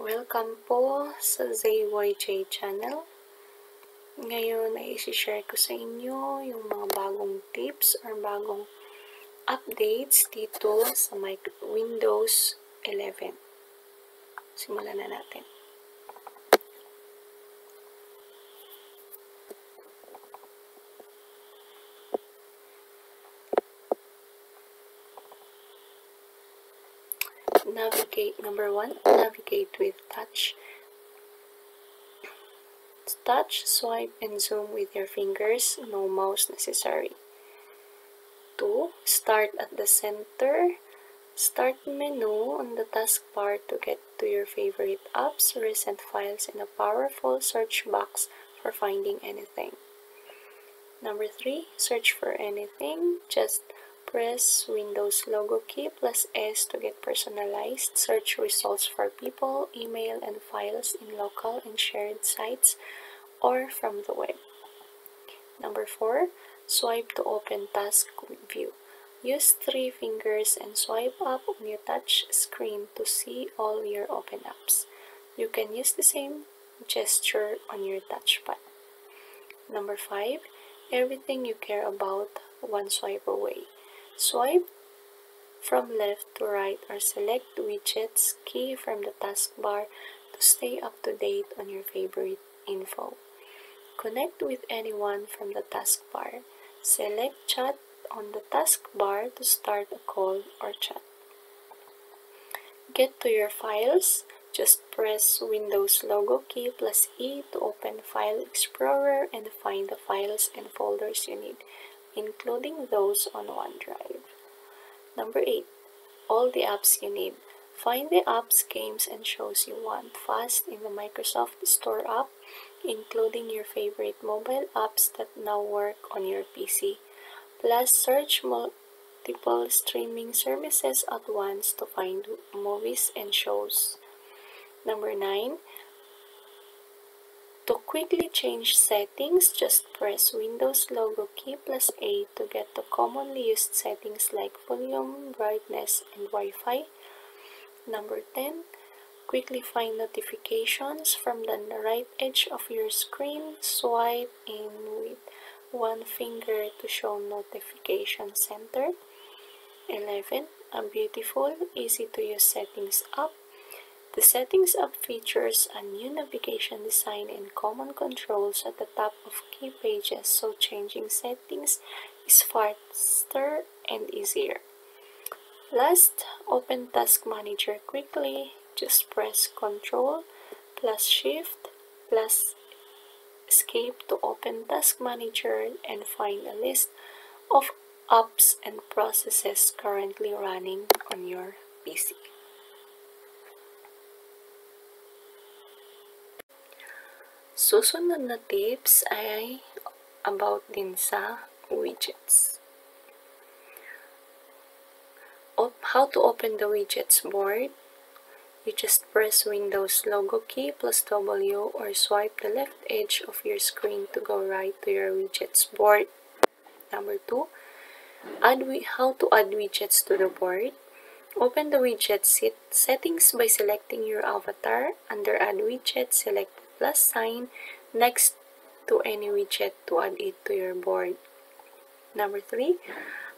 Welcome po sa ZYJ channel. Ngayon ay isi-share ko sa inyo yung mga bagong tips or bagong updates dito sa Windows 11. Simulan na natin. Number 1, navigate with touch. Touch, swipe, and zoom with your fingers, no mouse necessary. 2. Start at the center. Start menu on the taskbar to get to your favorite apps, recent files, and a powerful search box for finding anything. Number 3. Search for anything. Just press Windows logo key plus S to get personalized search results for people, email, and files in local and shared sites or from the web. Number 4. Swipe to open task view. Use 3 fingers and swipe up on your touch screen to see all your open apps. You can use the same gesture on your touchpad. Number 5. Everything you care about, one swipe away. Swipe from left to right or select widgets key from the taskbar to stay up to date on your favorite info. Connect with anyone from the taskbar. Select chat on the taskbar to start a call or chat. Get to your files. Just press Windows logo key plus E to open File Explorer and find the files and folders you need, including those on OneDrive. Number 8. All the apps you need. Find the apps, games, and shows you want fast in the Microsoft Store app, including your favorite mobile apps that now work on your PC. Plus, search multiple streaming services at once to find movies and shows. Number 9. To quickly change settings, just press Windows logo key plus A to get the commonly used settings like volume, brightness, and Wi-Fi. Number 10. Quickly find notifications from the right edge of your screen. Swipe in with one finger to show Notification Center. 11. A beautiful, easy-to-use settings app. The Settings app features a new navigation design and common controls at the top of key pages, so changing settings is faster and easier. Last, open Task Manager quickly. Just press Ctrl plus Shift plus Escape to open Task Manager and find a list of apps and processes currently running on your PC. Susunod na tips ay about din sa widgets. How to open the widgets board. You just press Windows logo key plus W or swipe the left edge of your screen to go right to your widgets board. Number 2. How to add widgets to the board. Open the widget settings by selecting your avatar. Under Add Widget, select plus sign next to any widget to add it to your board. Number 3.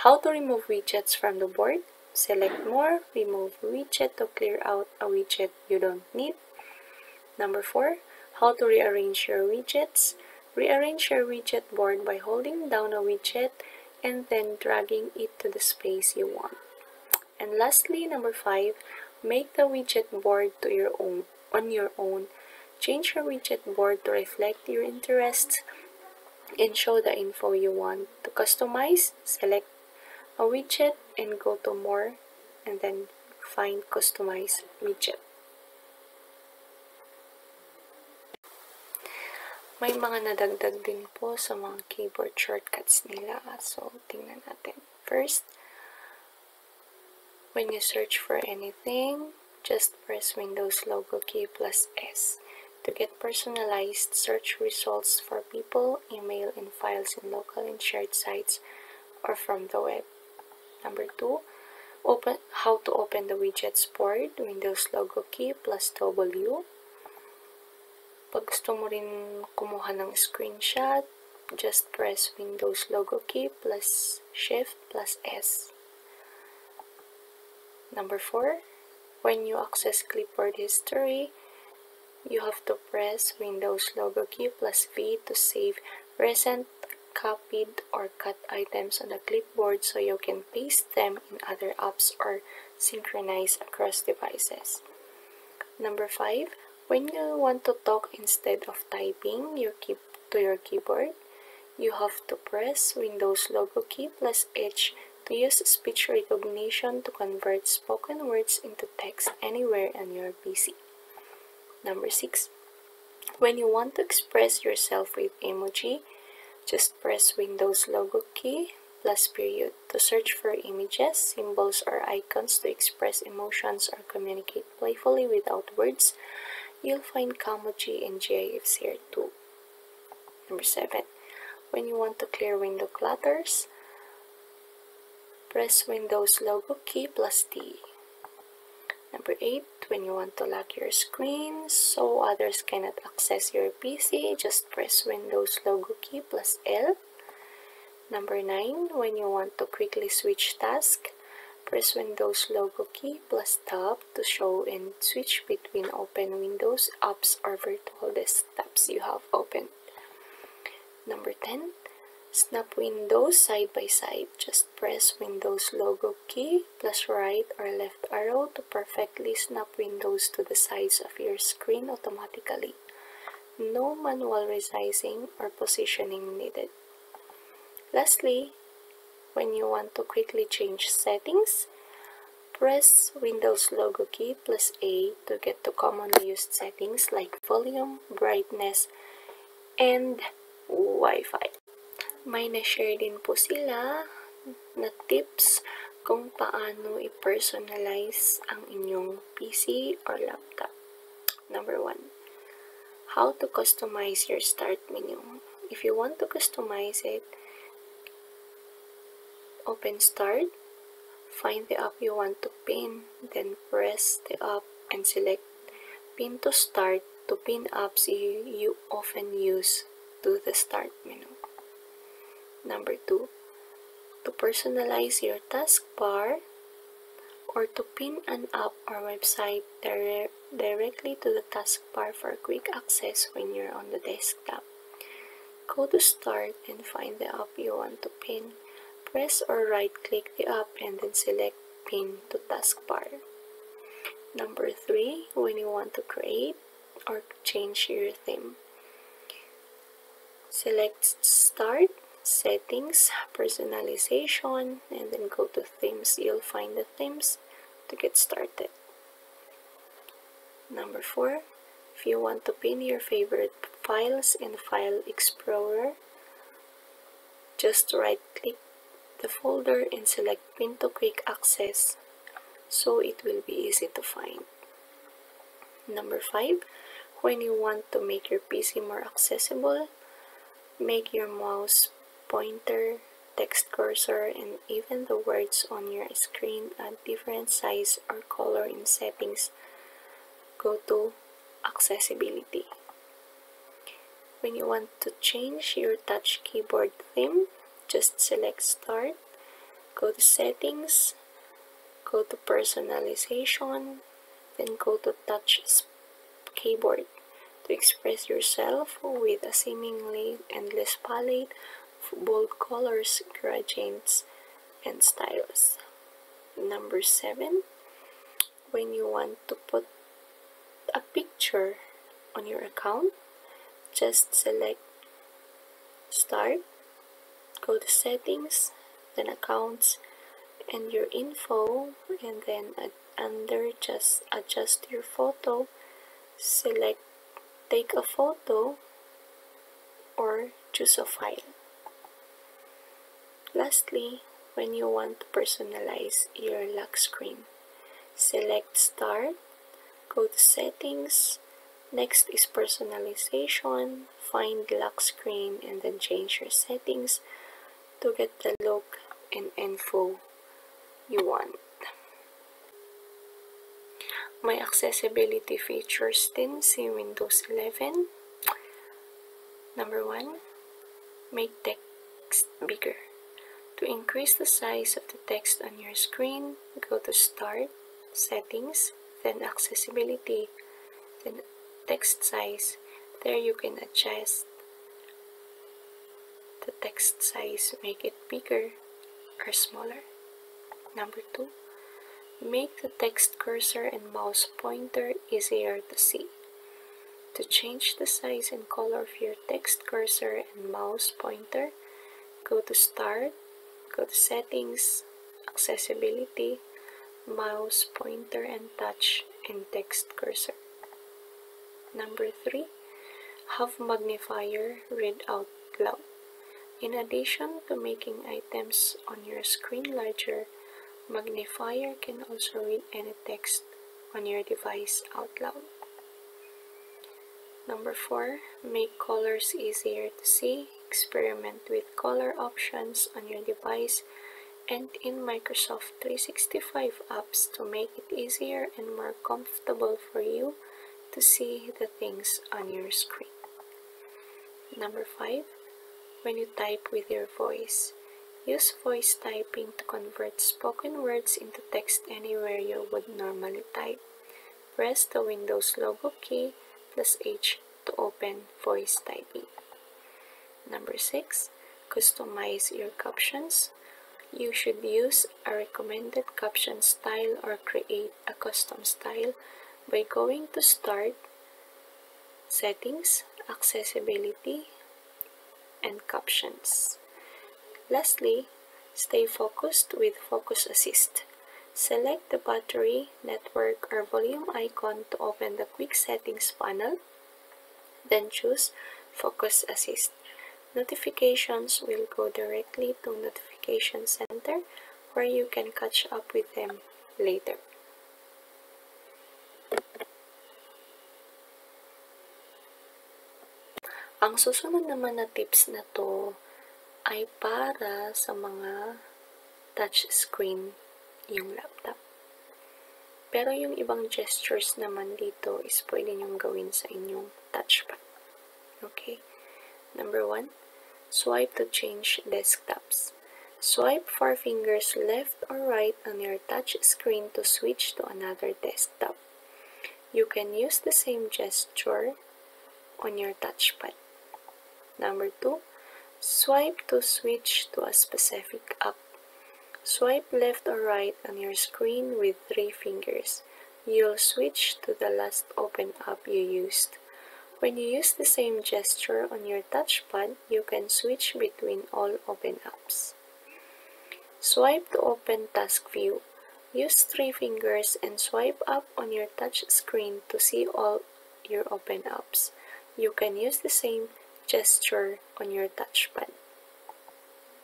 How to remove widgets from the board. Select More, remove widget to clear out a widget you don't need. Number 4. How to rearrange your widgets. Rearrange your widget board by holding down a widget and then dragging it to the space you want. And lastly, number 5. Make the widget board on your own. Change your widget board to reflect your interests and show the info you want. To customize, select a widget and go to More and then find Customize Widget. May mga nadagdag din po sa mga keyboard shortcuts nila. So, tingnan natin. First, when you search for anything, just press Windows logo key plus S to get personalized search results for people, email, and files in local and shared sites or from the web. Number 2, How to open the widgets board, Windows logo key plus W. Pag gusto mo rin kumuha ng screenshot, just press Windows logo key plus Shift plus S. Number 4, when you access clipboard history, you have to press Windows logo key plus V to save recent copied or cut items on the clipboard so you can paste them in other apps or synchronize across devices. Number 5, when you want to talk instead of typing to your keyboard, you have to press Windows logo key plus H to use speech recognition to convert spoken words into text anywhere on your PC. Number 6, when you want to express yourself with emoji, just press Windows logo key plus period to search for images, symbols, or icons to express emotions or communicate playfully without words. You'll find Camoji and GIFs here too. Number 7, when you want to clear window clutters, press Windows logo key plus D. Number 8, when you want to lock your screen so others cannot access your PC, just press Windows logo key plus L. Number 9, when you want to quickly switch tasks, press Windows logo key plus Tab to show and switch between open Windows apps or virtual desktops you have opened. Number 10, snap windows side by side. Just press Windows logo key plus right or left arrow to perfectly snap windows to the sides of your screen automatically. No manual resizing or positioning needed. Lastly, when you want to quickly change settings, press Windows logo key plus A to get to commonly used settings like volume, brightness, and Wi-Fi. May na-share din po sila na tips kung paano i-personalize ang inyong PC or laptop. Number 1, how to customize your start menu. If you want to customize it, open Start, find the app you want to pin, then press the app and select Pin to Start to pin apps you often use to the Start menu. Number 2, to personalize your taskbar or to pin an app or website directly to the taskbar for quick access when you're on the desktop. Go to Start and find the app you want to pin. Press or right-click the app and then select Pin to Taskbar. Number 3, when you want to create or change your theme, select Start, Settings, Personalization, and then go to Themes. You'll find the themes to get started. Number 4, if you want to pin your favorite files in File Explorer, just right-click the folder and select Pin to Quick Access so it will be easy to find. Number 5, when you want to make your PC more accessible, make your mouse pointer, text cursor, and even the words on your screen a different size or color in settings. Go to Accessibility. When you want to change your touch keyboard theme, just select Start, go to Settings, go to Personalization, then go to Touch Keyboard to express yourself with a seemingly endless palette of bold colors, gradients, and styles. Number 7, when you want to put a picture on your account, just select Start, go to Settings, then Accounts, and your info, and then under just adjust your photo, select Take a photo or choose a file. Lastly, when you want to personalize your lock screen, select Start, go to Settings, next is Personalization, find lock screen, and then change your settings to get the look and info you want. My accessibility features din si Windows 11. Number 1, make text bigger. To increase the size of the text on your screen, go to Start, Settings, then Accessibility, then Text Size. There you can adjust the text size, make it bigger or smaller. Number 2, make the text cursor and mouse pointer easier to see. To change the size and color of your text cursor and mouse pointer, go to Start, go to Settings, Accessibility, Mouse Pointer and Touch, and Text Cursor. Number 3, have magnifier read out loud. In addition to making items on your screen larger, magnifier can also read any text on your device out loud. Number 4, make colors easier to see. Experiment with color options on your device and in Microsoft 365 apps to make it easier and more comfortable for you to see the things on your screen. Number 5, when you type with your voice, use voice typing to convert spoken words into text anywhere you would normally type. Press the Windows logo key plus H to open voice typing. Number 6, customize your captions. You should use a recommended caption style or create a custom style by going to Start, Settings, Accessibility, and Captions. Lastly, stay focused with Focus Assist. Select the battery, network, or volume icon to open the Quick Settings panel, then choose Focus Assist. Notifications will go directly to Notification Center where you can catch up with them later. Ang susunod naman na tips na to ay para sa mga touch screen yung laptop. Pero yung ibang gestures naman dito is pwede nyong gawin sa inyong touchpad. Okay? Number 1, swipe to change desktops. Swipe 4 fingers left or right on your touch screen to switch to another desktop. You can use the same gesture on your touchpad. Number 2, swipe to switch to a specific app. Swipe left or right on your screen with 3 fingers. You'll switch to the last open app you used. When you use the same gesture on your touchpad, you can switch between all open apps. Swipe to open Task View. Use 3 fingers and swipe up on your touch screen to see all your open apps. You can use the same gesture on your touchpad.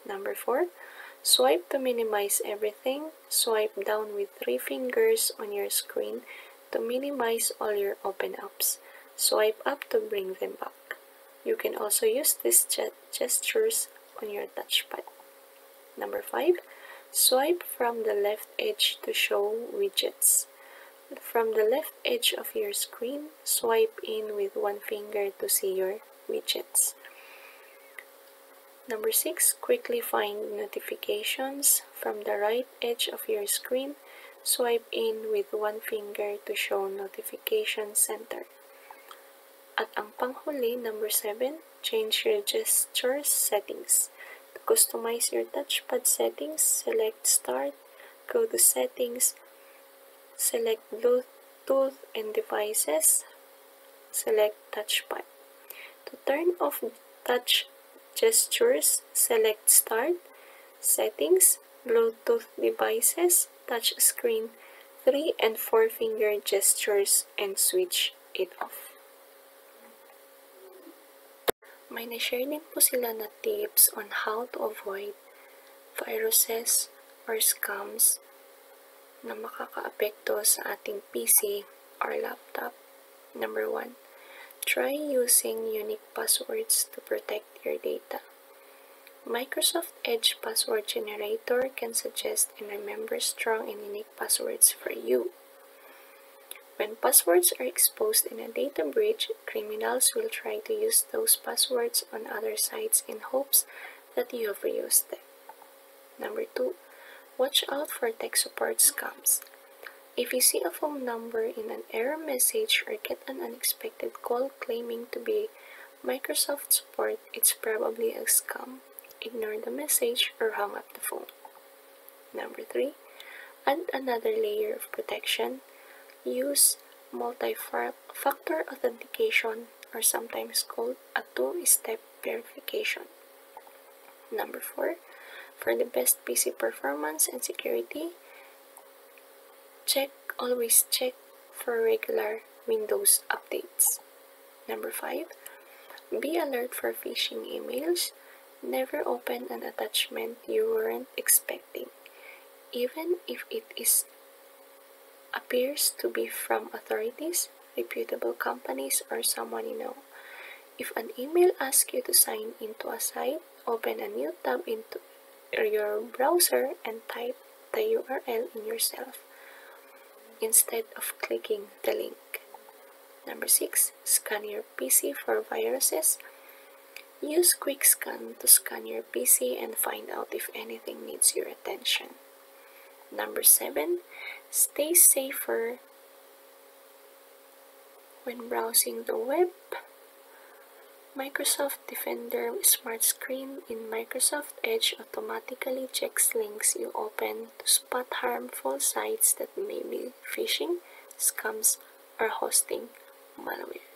Number 4, swipe to minimize everything. Swipe down with 3 fingers on your screen to minimize all your open apps. Swipe up to bring them back. You can also use these gestures on your touchpad. Number 5, swipe from the left edge to show widgets. From the left edge of your screen, swipe in with 1 finger to see your widgets. Number 6, quickly find notifications. From the right edge of your screen, swipe in with 1 finger to show Notification Center. At ang panghuli, number 7, change your gestures settings. To customize your touchpad settings, select Start, go to Settings, select Bluetooth and Devices, select Touchpad. To turn off touch gestures, select Start, Settings, Bluetooth Devices, Touch Screen, 3 and 4 finger gestures, and switch it off. May na-share din po sila na tips on how to avoid viruses or scams na makakaapekto sa ating PC or laptop. Number 1, try using unique passwords to protect your data. Microsoft Edge Password Generator can suggest and remember strong and unique passwords for you. When passwords are exposed in a data breach, criminals will try to use those passwords on other sites in hopes that you have reused them. Number 2. Watch out for tech support scams. If you see a phone number in an error message or get an unexpected call claiming to be Microsoft support, it's probably a scam. Ignore the message or hang up the phone. Number 3. Add another layer of protection. Use multi-factor authentication, or sometimes called a two-step verification. Number 4. For the best PC performance and security, always check for regular Windows updates. Number 5. Be alert for phishing emails. Never open an attachment you weren't expecting, even if it appears to be from authorities, reputable companies, or someone you know. If an email asks you to sign into a site, open a new tab into your browser and type the URL in yourself instead of clicking the link. Number 6. Scan your PC for viruses. Use Quick Scan to scan your PC and find out if anything needs your attention. Number 7. Stay safer when browsing the web. Microsoft Defender Smart Screen in Microsoft Edge automatically checks links you open to spot harmful sites that may be phishing, scams, or hosting malware.